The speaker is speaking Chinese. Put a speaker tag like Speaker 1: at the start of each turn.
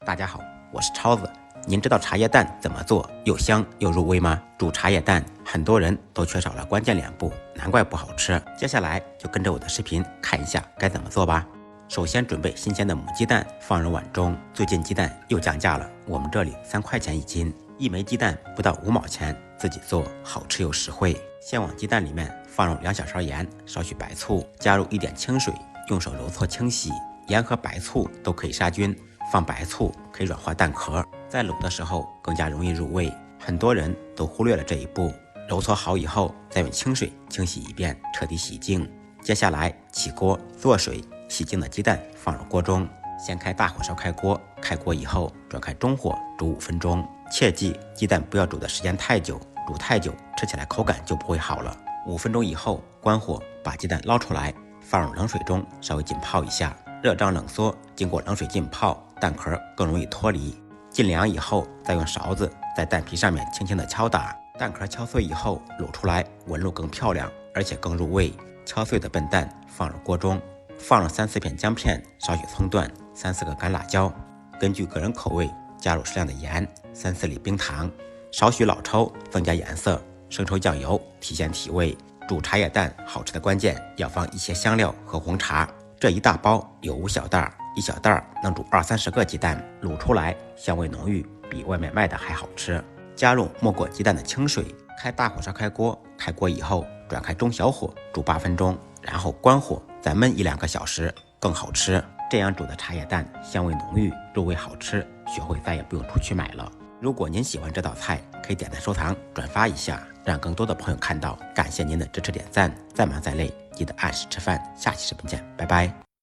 Speaker 1: 大家好，我是超子。您知道茶叶蛋怎么做又香又入味吗？煮茶叶蛋，很多人都缺少了关键2步，难怪不好吃。接下来就跟着我的视频看一下该怎么做吧。首先准备新鲜的母鸡蛋，放入碗中。最近鸡蛋又降价了，我们这里3块钱一斤，1枚鸡蛋不到5毛钱，自己做好吃又实惠。先往鸡蛋里面放入2小勺盐，少许白醋，加入1点清水，用手揉搓清洗。盐和白醋都可以杀菌，放白醋可以软化蛋壳，在卤的时候更加容易入味。很多人都忽略了这一步。揉搓好以后，再用清水清洗一遍，彻底洗净。接下来起锅做水，洗净的鸡蛋放入锅中，先开大火烧开锅，开锅以后转开中火煮5分钟。切记鸡蛋不要煮的时间太久，煮太久吃起来口感就不会好了。5分钟以后关火，把鸡蛋捞出来，放入冷水中稍微浸泡一下。热胀冷缩，经过冷水浸泡，蛋壳更容易脱离。浸凉以后，再用勺子在蛋皮上面轻轻的敲打，蛋壳敲碎以后卤出来，纹路更漂亮，而且更入味。敲碎的笨蛋放入锅中，放入3、4片姜片，少许葱段，3、4个干辣椒，根据个人口味加入适量的盐，3、4粒冰糖，少许老抽增加颜色，生抽酱油提鲜提味。煮茶叶蛋好吃的关键要放一些香料和红茶。这一大包有5小袋，1小袋能煮20、30个鸡蛋，卤出来香味浓郁，比外面卖的还好吃。加入没过鸡蛋的清水，开大火烧开锅，开锅以后转开中小火煮8分钟，然后关火再焖1、2个小时，更好吃。这样煮的茶叶蛋香味浓郁，入味好吃，学会再也不用出去买了。如果您喜欢这道菜，可以点赞收藏转发一下，让更多的朋友看到。感谢您的支持点赞，再忙再累记得按时吃饭。下期视频见，拜拜。